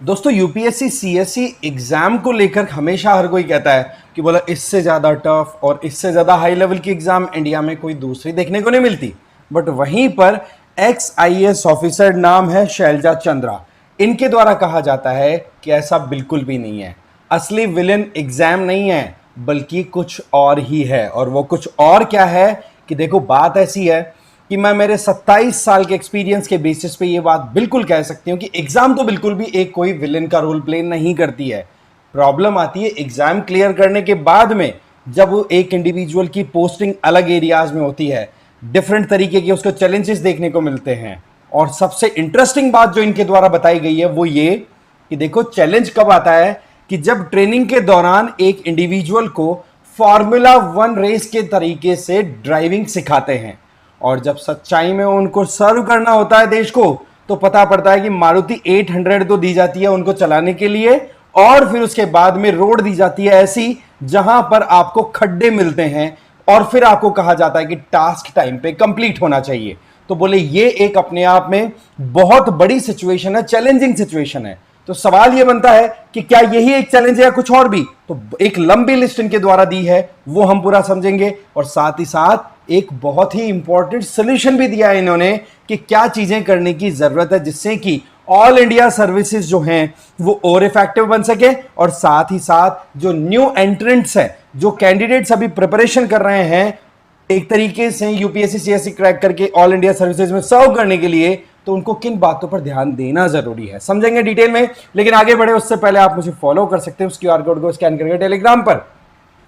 दोस्तों UPSC CSC exam को लेकर हमेशा हर कोई कहता है कि बोला इससे ज़्यादा टफ और इससे ज़्यादा हाई लेवल की एग्जाम इंडिया में कोई दूसरी देखने को नहीं मिलती। बट वहीं पर एक्स आईएएस ऑफिसर नाम है शैलजा चंद्रा, इनके द्वारा कहा जाता है कि ऐसा बिल्कुल भी नहीं है। असली विलेन एग्जाम नहीं है बल्कि कुछ और ही है। और वो कुछ और क्या है कि देखो, बात ऐसी है कि मैं मेरे 27 साल के एक्सपीरियंस के बेसिस पे ये बात बिल्कुल कह सकती हूँ कि एग्जाम तो बिल्कुल भी एक कोई विलेन का रोल प्ले नहीं करती है। प्रॉब्लम आती है एग्जाम क्लियर करने के बाद में, जब वो एक इंडिविजुअल की पोस्टिंग अलग एरियाज में होती है, डिफरेंट तरीके के उसको चैलेंजेस देखने को मिलते हैं। और सबसे इंटरेस्टिंग बात जो इनके द्वारा बताई गई है वो ये कि देखो, चैलेंज कब आता है कि जब ट्रेनिंग के दौरान एक इंडिविजुअल को फॉर्मूला 1 रेस के तरीके से ड्राइविंग सिखाते हैं और जब सच्चाई में उनको सर्व करना होता है देश को, तो पता पड़ता है कि मारुति 800 तो दी जाती है उनको चलाने के लिए, और फिर उसके बाद में रोड दी जाती है ऐसी जहां पर आपको खड्डे मिलते हैं और फिर आपको कहा जाता है कि टास्क टाइम पे कंप्लीट होना चाहिए। तो बोले ये एक अपने आप में बहुत बड़ी सिचुएशन है, चैलेंजिंग सिचुएशन है। तो सवाल यह बनता है कि क्या यही एक चैलेंज है या कुछ और भी? तो एक लंबी लिस्ट इनके द्वारा दी है, वो हम पूरा समझेंगे और साथ ही साथ एक बहुत ही इंपॉर्टेंट सोल्यूशन भी दिया है इन्होंने कि क्या चीजें करने की जरूरत है जिससे कि ऑल इंडिया सर्विसेज जो हैं वो और इफेक्टिव बन सके, और साथ ही साथ जो न्यू एंट्रेंट्स हैं, जो कैंडिडेट्स अभी प्रिपरेशन कर रहे हैं एक तरीके से यूपीएससी सीएससी क्रैक करके ऑल इंडिया सर्विसेज में सर्व करने के लिए, तो उनको किन बातों पर ध्यान देना जरूरी है, समझेंगे डिटेल में। लेकिन आगे बढ़े उससे पहले आप मुझे फॉलो कर सकते हैं उस क्यूआर कोड को स्कैन करके टेलीग्राम पर।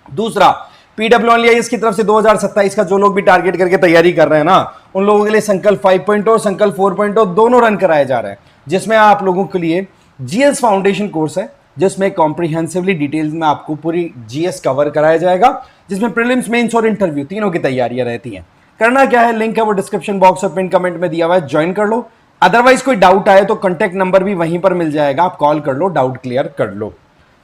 दूसरा, पीडब्ल्यूआईएएस की तरफ से 2027 का जो लोग भी टारगेट करके तैयारी कर रहे हैं ना, उन लोगों के लिए संकल्प 5.0 और संकल्प 4.0 दोनों रन कराए जा रहे हैं, जिसमें आप लोगों के लिए जीएस फाउंडेशन कोर्स है जिसमें कॉम्प्रिहेंसिवली डिटेल्स में आपको पूरी जीएस कवर कराया जाएगा, जिसमें प्रीलिम्स मेंस और इंटरव्यू तीनों की तैयारियां रहती हैं। करना क्या है, लिंक है वो डिस्क्रिप्शन बॉक्स और पिन कमेंट में दिया हुआ है, ज्वाइन कर लो। अदरवाइज कोई डाउट आए तो कांटेक्ट नंबर भी वहीं पर मिल जाएगा, आप कॉल कर लो, डाउट क्लियर कर लो।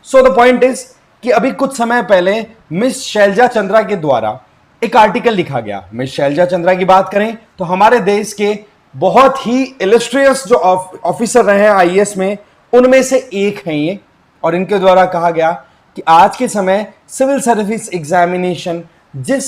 सो द पॉइंट इज कि अभी कुछ समय पहले मिस शैलजा चंद्रा के द्वारा एक आर्टिकल लिखा गया। मिस शैलजा चंद्रा की बात करें तो हमारे देश के बहुत ही इलस्ट्रियस जो ऑफिसर रहे हैं आईएएस में, उनमें से एक हैं ये। और इनके द्वारा कहा गया कि आज के समय सिविल सर्विस एग्जामिनेशन जिस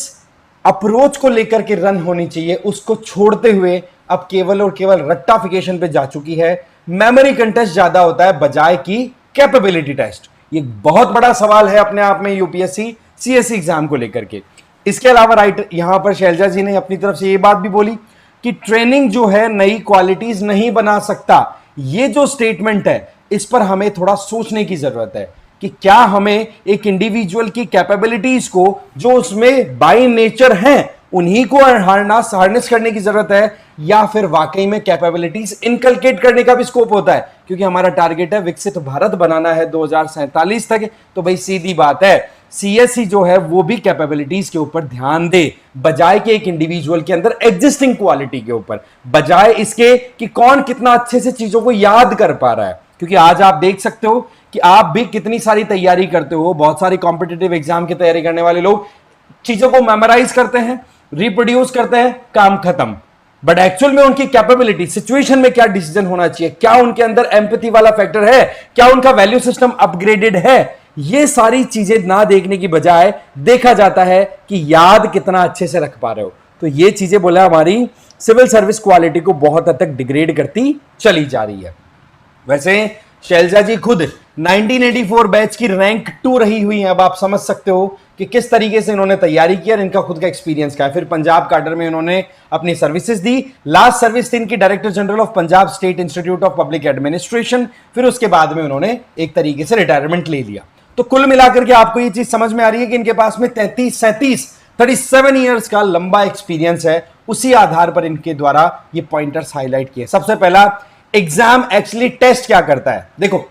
अप्रोच को लेकर के रन होनी चाहिए उसको छोड़ते हुए अब केवल और केवल रट्टाफिकेशन पे जा चुकी है। मेमोरी कंटेस्ट ज्यादा होता है बजाय की कैपेबिलिटी टेस्ट। ये बहुत बड़ा सवाल है अपने आप में यूपीएससी सीएससी एग्जाम को लेकर के। इसके अलावा राइट यहां पर शैलजा जी ने अपनी तरफ से ये बात भी बोली कि ट्रेनिंग जो है नई क्वालिटीज नहीं बना सकता। ये जो स्टेटमेंट है इस पर हमें थोड़ा सोचने की जरूरत है कि क्या हमें एक इंडिविजुअल की कैपेबिलिटीज को जो उसमें बाय नेचर हैं उन्हीं को हार्नेस करने की जरूरत है, या फिर वाकई में कैपेबिलिटीज इनकलकेट करने का भी स्कोप होता है, क्योंकि हमारा टारगेट है विकसित भारत बनाना है 2047 तक। तो भाई सीधी बात है, सीएससी जो है वो भी कैपेबिलिटीज के ऊपर ध्यान दे बजाय के एक इंडिविजुअल के अंदर एग्जिस्टिंग क्वालिटी के ऊपर, बजाय इसके कि कौन कितना अच्छे से चीजों को याद कर पा रहा है। क्योंकि आज आप देख सकते हो कि आप भी कितनी सारी तैयारी करते हो, बहुत सारी कॉम्पिटिटिव एग्जाम की तैयारी करने वाले लोग चीजों को मेमोराइज करते हैं, रिप्रोड्यूस करते हैं, काम खत्म। बट एक्चुअल में उनकी कैपेबिलिटी, सिचुएशन में क्या डिसीजन होना चाहिए, क्या उनके अंदर एम्पैथी वाला फैक्टर है, क्या उनका वैल्यू सिस्टम अपग्रेडेड है, ये सारी चीजें ना देखने की बजाय देखा जाता है कि याद कितना अच्छे से रख पा रहे हो। तो ये चीजें बोला हमारी सिविल सर्विस क्वालिटी को बहुत हद तक डिग्रेड करती चली जा रही है। वैसे शैलजा जी खुद 1984 बैच की रैंक 2 रही हुई है। अब आप समझ सकते हो कि किस तरीके से इन्होंने तैयारी की और इनका खुद का एक्सपीरियंस क्या है। फिर पंजाब काडर में इन्होंने अपनी सर्विसेज दी। लास्ट सर्विस थी इनकी director general of Punjab state institute of public administration. फिर उसके बाद में उन्होंने एक तरीके से रिटायरमेंट ले लिया। तो कुल मिलाकर के आपको ये चीज समझ में आ रही है कि इनके पास में 37 ईयर्स का लंबा एक्सपीरियंस है। उसी आधार पर इनके द्वारा ये पॉइंटर्स हाईलाइट किए। सबसे पहला, एग्जाम एक्चुअली टेस्ट क्या करता है। देखो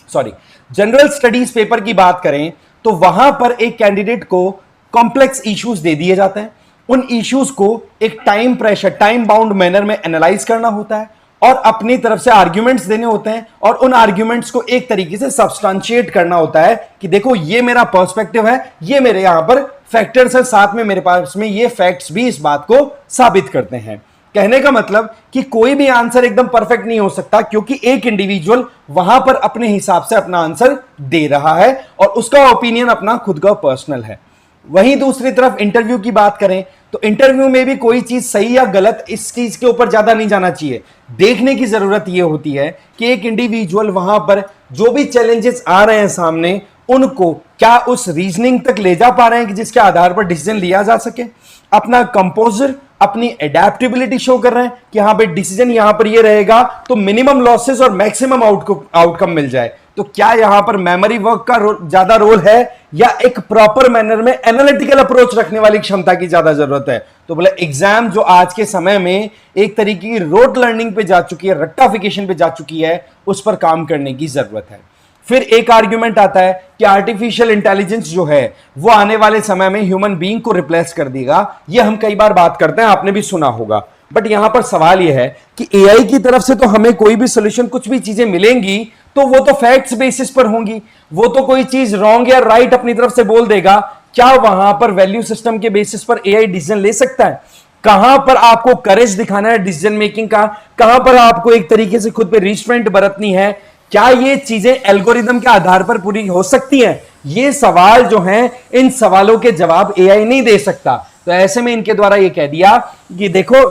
सॉरी, जनरल स्टडीज पेपर की बात करें तो वहां पर एक कैंडिडेट को कॉम्प्लेक्स इश्यूज दे दिए जाते हैं। उन इश्यूज को एक time pressure, time bound manner में एनालाइज करना होता है और अपनी तरफ से आर्ग्यूमेंट्स देने होते हैं और उन आर्ग्यूमेंट्स को एक तरीके से सब्सटेंशिएट करना होता है कि देखो ये मेरा पर्सपेक्टिव है, ये मेरे यहां पर फैक्टर्स है, साथ में मेरे पास में ये फैक्ट्स भी इस बात को साबित करते हैं। कहने का मतलब कि कोई भी आंसर एकदम परफेक्ट नहीं हो सकता, क्योंकि एक इंडिविजुअल वहां पर अपने हिसाब से अपना आंसर दे रहा है और उसका ओपिनियन अपना खुद का पर्सनल है। वहीं दूसरी तरफ इंटरव्यू की बात करें तो इंटरव्यू में भी कोई चीज सही या गलत इस चीज के ऊपर ज्यादा नहीं जाना चाहिए। देखने की जरूरत यह होती है कि एक इंडिविजुअल वहां पर जो भी चैलेंजेस आ रहे हैं सामने, उनको क्या उस रीजनिंग तक ले जा पा रहे हैं कि जिसके आधार पर डिसीजन लिया जा सके। अपना कंपोजर, अपनी एडेप्टेबिलिटी शो कर रहे हैं कि हाँ भाई डिसीजन यहां पर ये रहेगा तो मिनिमम लॉसेस और मैक्सिमम आउटकम मिल जाए। तो क्या यहां पर मेमोरी वर्क का ज्यादा रोल है या एक प्रॉपर मैनर में एनालिटिकल अप्रोच रखने वाली क्षमता की ज्यादा जरूरत है। तो बोले एग्जाम जो आज के समय में एक तरीके की रोट लर्निंग पे जा चुकी है, रट्टाफिकेशन पे जा चुकी है, उस पर काम करने की जरूरत है। फिर एक आर्ग्यूमेंट आता है कि आर्टिफिशियल इंटेलिजेंस जो है वो आने वाले समय में ह्यूमन बीइंग को रिप्लेस कर देगा। ये हम कई बार बात करते हैं, आपने भी सुना होगा। बट यहां पर सवाल यह है कि एआई की तरफ से तो हमें कोई भी सोल्यूशन, कुछ भी चीजें मिलेंगी तो वो तो फैक्ट्स बेसिस पर होंगी। वो तो कोई चीज रॉन्ग या राइट अपनी तरफ से बोल देगा। क्या वहां पर वैल्यू सिस्टम के बेसिस पर एआई डिसीजन ले सकता है? कहां पर आपको करेज दिखाना है डिसीजन मेकिंग का, कहां पर आपको एक तरीके से खुद पे रिस्ट्रेंट बरतनी है? क्या ये चीजें एल्गोरिदम के आधार पर पूरी हो सकती हैं? ये सवाल जो हैं, इन सवालों के जवाब एआई नहीं दे सकता। तो ऐसे में इनके द्वारा ये कह दिया कि देखो,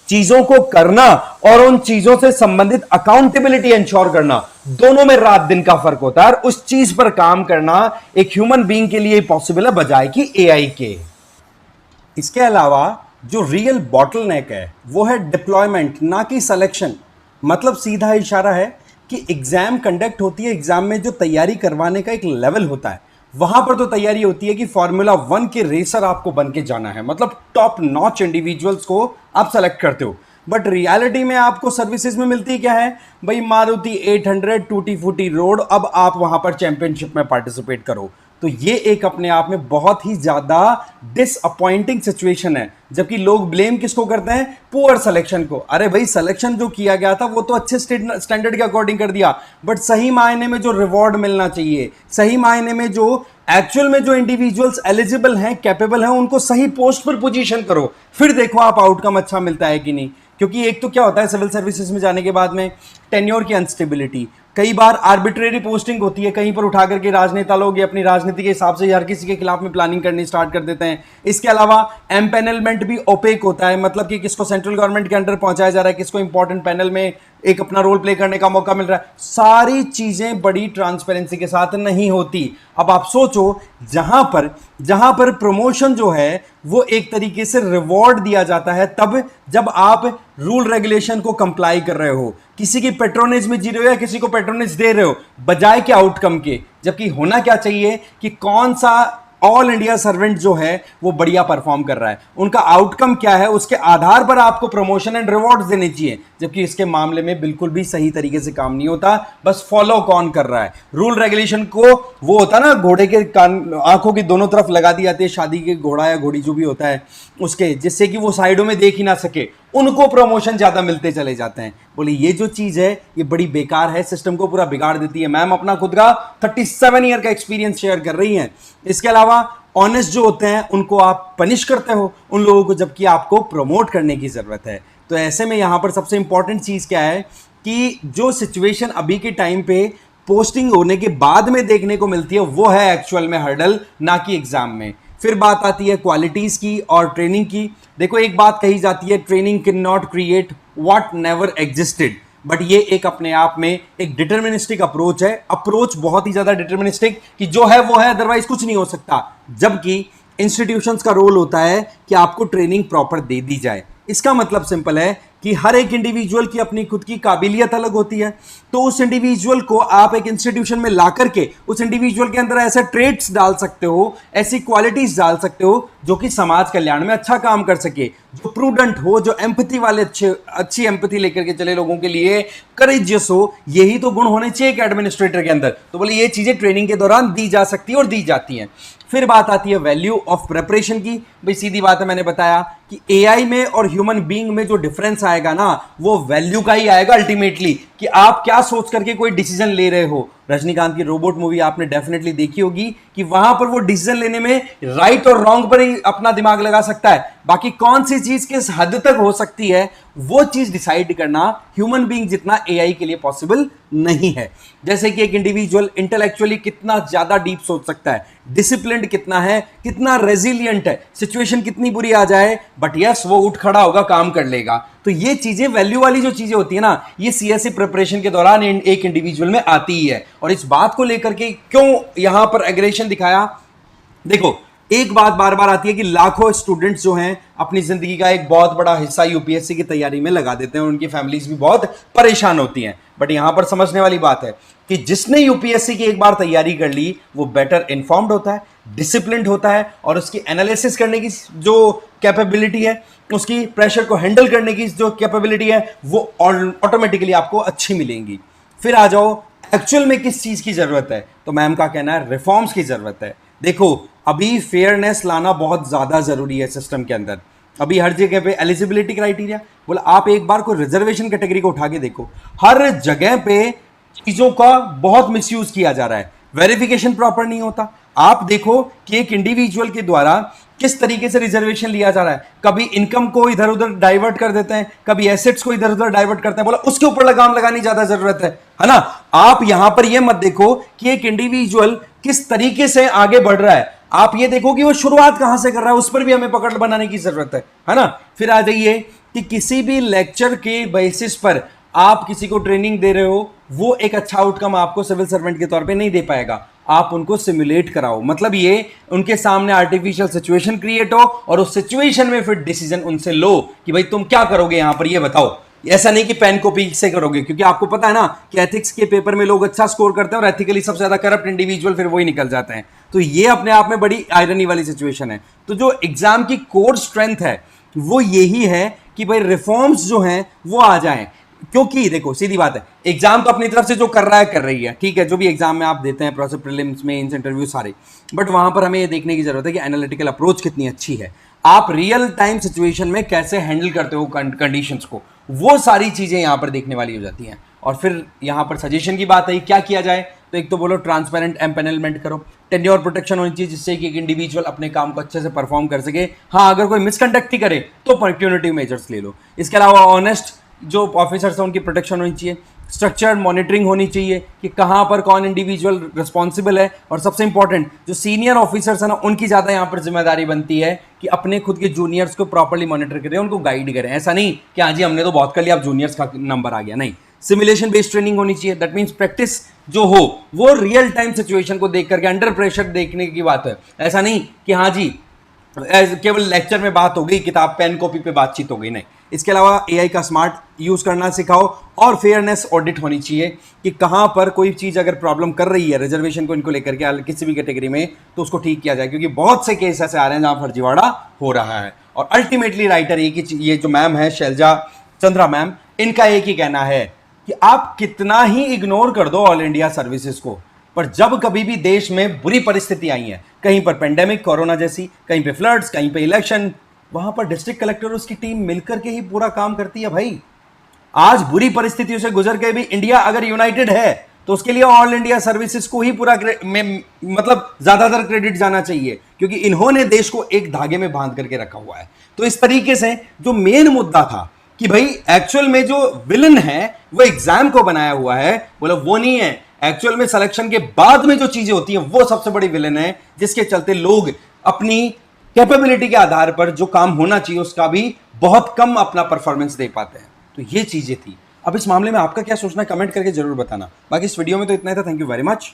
चीजों को करना और उन चीजों से संबंधित अकाउंटेबिलिटी इंश्योर करना, दोनों में रात दिन का फर्क होता है। और उस चीज पर काम करना एक ह्यूमन बीइंग के लिए पॉसिबल है, बजाय कि एआई के। इसके अलावा जो रियल बॉटलनेक है वो है डिप्लॉयमेंट, ना कि सिलेक्शन। मतलब सीधा इशारा है कि एग्जाम कंडक्ट होती है, एग्जाम में जो तैयारी करवाने का एक लेवल होता है, वहां पर तो तैयारी होती है कि फॉर्मूला 1 के रेसर आपको बन के जाना है, मतलब टॉप नॉच इंडिविजुअल्स को आप सेलेक्ट करते हो। बट रियलिटी में आपको सर्विसेज में मिलती क्या है? भाई मारुति 800 टूटी फूटी रोड, अब आप वहां पर चैंपियनशिप में पार्टिसिपेट करो। तो ये एक अपने आप में बहुत ही ज्यादा डिसअपॉइंटिंग सिचुएशन है। जबकि लोग ब्लेम किसको करते हैं? पुअर सिलेक्शन को। अरे भाई, सिलेक्शन जो किया गया था वो तो अच्छे स्टैंडर्ड के अकॉर्डिंग कर दिया, बट सही मायने में जो रिवॉर्ड मिलना चाहिए, सही मायने में जो एक्चुअल में जो इंडिविजुअल्स एलिजिबल हैं, कैपेबल हैं, उनको सही पोस्ट पर पोजीशन करो, फिर देखो आप आउटकम अच्छा मिलता है कि नहीं। क्योंकि एक तो क्या होता है सिविल सर्विसेज में जाने के बाद में, टेन्योर की अनस्टेबिलिटी, कई बार आर्बिट्रेरी पोस्टिंग होती है, कहीं पर उठा करके राजनेता लोग अपनी राजनीति के हिसाब से हर किसी के खिलाफ में प्लानिंग करनी स्टार्ट कर देते हैं। इसके अलावा एम्पैनलमेंट भी ओपेक होता है, मतलब कि किसको सेंट्रल गवर्नमेंट के अंडर पहुंचाया जा रहा है, किसको इंपॉर्टेंट पैनल में एक अपना रोल प्ले करने का मौका मिल रहा है। सारी चीजें बड़ी ट्रांसपेरेंसी के साथ नहीं होती। अब आप सोचो, जहां पर प्रमोशन जो है वो एक तरीके से रिवॉर्ड दिया जाता है तब जब आप रूल रेगुलेशन को कंप्लाई कर रहे हो, किसी की पेट्रोनेज में जी रहे हो या किसी को पेट्रोनेज दे रहे हो, बजाय के आउटकम के। जबकि होना क्या चाहिए कि कौन सा ऑल इंडिया सर्वेंट जो है वो बढ़िया परफॉर्म कर रहा है, उनका आउटकम क्या है, उसके आधार पर आपको प्रमोशन एंड रिवॉर्ड्स देने चाहिए। जबकि इसके मामले में बिल्कुल भी सही तरीके से काम नहीं होता, बस फॉलो कौन कर रहा है। रूल रेगुलेशन को वो होता ना, घोड़े के कान आंखों की दोनों तरफ लगा दी जाती है, शादी के घोड़ा या घोड़ी जो भी होता है उसके, जिससे कि वो साइडों में देख ही ना सके, उनको प्रमोशन ज्यादा मिलते चले जाते हैं। बोले ये जो चीज है ये बड़ी बेकार है, सिस्टम को पूरा बिगाड़ देती है। मैम अपना खुद का 37 ईयर का एक्सपीरियंस शेयर कर रही हैं। इसके अलावा ऑनेस्ट जो होते हैं उनको आप पनिश करते हो, उन लोगों को, जबकि आपको प्रमोट करने की जरूरत है। तो ऐसे में यहां पर सबसे इंपॉर्टेंट चीज क्या है कि जो सिचुएशन अभी के टाइम पे पोस्टिंग होने के बाद में देखने को मिलती है वो है एक्चुअल में हर्डल, ना कि एग्जाम में। फिर बात आती है क्वालिटीज की और ट्रेनिंग की। देखो, एक बात कही जाती है, training can not create what never existed. But ये एक अपने आप में एक डिटर्मिनिस्टिक अप्रोच है, अप्रोच बहुत ही ज्यादा डिटर्मिनिस्टिक कि जो है वो है, अदरवाइज कुछ नहीं हो सकता। जबकि इंस्टीट्यूशंस का रोल होता है कि आपको ट्रेनिंग प्रॉपर दे दी जाए। इसका मतलब सिंपल है कि हर एक इंडिविजुअल की अपनी खुद की काबिलियत अलग होती है। तो उस इंडिविजुअल को आप एक इंस्टीट्यूशन में ला करके उस इंडिविजुअल के अंदर ऐसे ट्रेट्स डाल सकते हो, ऐसी क्वालिटीज डाल सकते हो जो कि समाज कल्याण में अच्छा काम कर सके, जो प्रूडेंट हो, जो एम्पैथी वाले अच्छी एम्पैथी लेकर के चले लोगों के लिए, करेजियस हो। यही तो गुण होने चाहिए एक एडमिनिस्ट्रेटर के अंदर। तो बोले ये चीजें ट्रेनिंग के दौरान दी जा सकती है और दी जाती हैं। फिर बात आती है वैल्यू ऑफ प्रिपरेशन की। भाई सीधी बात है, मैंने बताया कि एआई में और ह्यूमन बीइंग में जो डिफरेंस आएगा ना, वो वैल्यू का ही आएगा अल्टीमेटली, कि आप क्या सोच करके कोई डिसीजन ले रहे हो। रजनीकांत की रोबोट मूवी आपने डेफिनेटली देखी होगी कि वहां पर वो डिसीजन लेने में राइट और रॉन्ग पर ही अपना दिमाग लगा सकता है, बाकी कौन सी चीज किस हद तक हो सकती है वो चीज डिसाइड करना ह्यूमन बीइंग जितना एआई के लिए पॉसिबल नहीं है। जैसे कि एक इंडिविजुअल इंटेलेक्चुअली कितना ज्यादा डीप सोच सकता है, डिसिप्लिन्ड कितना है, कितना रेजिलियंट है, सिचुएशन कितनी बुरी आ जाए बट यस वो उठ खड़ा होगा, काम कर लेगा। तो ये चीजें वैल्यू वाली जो चीजें होती है ना, ये सीएससी प्रिपरेशन के दौरान एक इंडिविजुअल में आती ही है। और इस बात को लेकर के क्यों यहां पर एग्रेशन दिखाया, देखो एक बात बार बार आती है कि लाखों स्टूडेंट्स जो हैं अपनी जिंदगी का एक बहुत बड़ा हिस्सा यूपीएससी की तैयारी में लगा देते हैं, उनकी फैमिलीज भी बहुत परेशान होती हैं। बट यहां पर समझने वाली बात है कि जिसने यूपीएससी की एक बार तैयारी कर ली वो बेटर इन्फॉर्म्ड होता है, डिसिप्लिन्ड होता है और उसकी एनालिसिस करने की जो कैपेबिलिटी है, उसकी प्रेशर को हैंडल करने की जो कैपेबिलिटी है वो ऑटोमेटिकली आपको अच्छी मिलेंगी। फिर आ जाओ एक्चुअल में किस चीज की जरूरत है, तो मैम का कहना है रिफॉर्म्स की जरूरत है। देखो अभी फेयरनेस लाना बहुत ज्यादा जरूरी है सिस्टम के अंदर। अभी हर जगह पे एलिजिबिलिटी क्राइटेरिया बोला, आप एक बार को रिजर्वेशन कैटेगरी को उठा के देखो, हर जगह पे चीजों का बहुत मिसयूज किया जा रहा है, वेरिफिकेशन प्रॉपर नहीं होता। आप देखो कि एक इंडिविजुअल के द्वारा किस तरीके से रिजर्वेशन लिया जा रहा है, कभी इनकम को इधर उधर डाइवर्ट कर देते हैं, कभी एसेट्स को इधर उधर डाइवर्ट करते हैं, बोला उसके ऊपर लगाम लगानी ज्यादा जरूरत है ना। आप यहां पर यह मत देखो कि एक इंडिविजुअल किस तरीके से आगे बढ़ रहा है, आप ये देखो कि वो शुरुआत कहां से कर रहा है, उस पर भी हमें पकड़ बनाने की जरूरत है ना। फिर आ जाइए कि किसी भी लेक्चर के बेसिस पर आप किसी को ट्रेनिंग दे रहे हो, वो एक अच्छा आउटकम आपको सिविल सर्वेंट के तौर पे नहीं दे पाएगा। आप उनको सिमुलेट कराओ, मतलब ये उनके सामने आर्टिफिशियल सिचुएशन क्रिएट हो और उस सिचुएशन में फिर डिसीजन उनसे लो कि भाई तुम क्या करोगे यहां पर, ये बताओ। ऐसा नहीं कि पेन कॉपी से करोगे, क्योंकि आपको पता है ना कि एथिक्स के पेपर में लोग अच्छा स्कोर करते हैं और एथिकली सबसे ज्यादा करप्ट इंडिविजुअल फिर वही निकल जाते हैं। तो ये अपने आप में बड़ी आयरनी वाली सिचुएशन है। तो जो एग्जाम की कोर स्ट्रेंथ है वो यही है कि भाई रिफॉर्म्स जो हैं वो आ जाएं। क्योंकि देखो सीधी बात है, एग्जाम तो अपनी तरफ से जो कर रहा है कर रही है, ठीक है, जो भी एग्जाम में आप देते हैं प्रोसेस, प्रीलिम्स, मेंस, इंटरव्यू सारे, बट वहां पर हमें ये देखने की जरूरत है कि एनालिटिकल अप्रोच कितनी अच्छी है, आप रियल टाइम सिचुएशन में कैसे हैंडल करते हो कंडीशंस को, वो सारी चीजें यहां पर देखने वाली हो जाती हैं। और फिर यहां पर सजेशन की बात है, क्या किया जाए, तो एक तो बोलो ट्रांसपेरेंट एम्पेनलमेंट करो, टेन्योर प्रोटेक्शन होनी चाहिए जिससे कि एक इंडिविजुअल अपने काम को अच्छे से परफॉर्म कर सके। हाँ, अगर कोई मिसकंडक्ट ही करे तो प्यूनिटिव मेजर्स ले लो। इसके अलावा ऑनेस्ट जो ऑफिसर्स हैं उनकी प्रोटेक्शन होनी चाहिए, स्ट्रक्चर्ड मॉनिटरिंग होनी चाहिए कि कहाँ पर कौन इंडिविजुअल रिस्पॉन्सिबल है, और सबसे इंपॉर्टेंट जो सीनियर ऑफिसर्स हैं ना उनकी ज़्यादा यहाँ पर जिम्मेदारी बनती है कि अपने खुद के जूनियर्स को प्रॉपर्ली मॉनिटर करें, उनको गाइड करें। ऐसा नहीं कि हाँ जी हमने तो बहुत कर लिया अब जूनियर्स का नंबर आ गया, नहीं। सिमुलेशन बेस्ड ट्रेनिंग होनी चाहिए, दैट मीन्स प्रैक्टिस जो हो वो रियल टाइम सिचुएशन को देख करके अंडर प्रेशर देखने की बात है। ऐसा नहीं कि हाँ जी केवल लेक्चर में बात हो गई, किताब पेन कॉपी पे बातचीत हो गई, नहीं। इसके अलावा एआई का स्मार्ट यूज करना सिखाओ और फेयरनेस ऑडिट होनी चाहिए कि कहां पर कोई चीज अगर प्रॉब्लम कर रही है रिजर्वेशन को इनको लेकर के किसी भी कैटेगरी में, तो उसको ठीक किया जाए, क्योंकि बहुत से केस ऐसे आ रहे हैं जहां फर्जीवाड़ा हो रहा है। और अल्टीमेटली राइटर ये जो मैम है शैलजा चंद्रा मैम, इनका एक ही कहना है कि आप कितना ही इग्नोर कर दो ऑल इंडिया सर्विसेज को, पर जब कभी भी देश में बुरी परिस्थिति आई है, कहीं पर पेंडेमिक कोरोना जैसी, कहीं पे फ्लड्स, कहीं पे इलेक्शन, वहां पर डिस्ट्रिक्ट कलेक्टर और उसकी टीम मिलकर के ही पूरा काम करती है भाई। आज बुरी परिस्थितियों से गुजर के भी इंडिया अगर यूनाइटेड है तो उसके लिए ऑल इंडिया सर्विसेज को ही पूरा मतलब ज्यादातर क्रेडिट जाना चाहिए, क्योंकि इन्होंने देश को एक धागे में बांध करके रखा हुआ है। तो इस तरीके से जो मेन मुद्दा था कि भाई एक्चुअल में जो विलन है वो एग्जाम को बनाया हुआ है, बोला वो नहीं है। एक्चुअल में सिलेक्शन के बाद में जो चीजें होती हैं वो सबसे बड़ी विलन है, जिसके चलते लोग अपनी कैपेबिलिटी के आधार पर जो काम होना चाहिए उसका भी बहुत कम अपना परफॉर्मेंस दे पाते हैं। तो ये चीजें थी। अब इस मामले में आपका क्या सोचना, कमेंट करके जरूर बताना। बाकी इस वीडियो में तो इतना ही था। Thank you very much.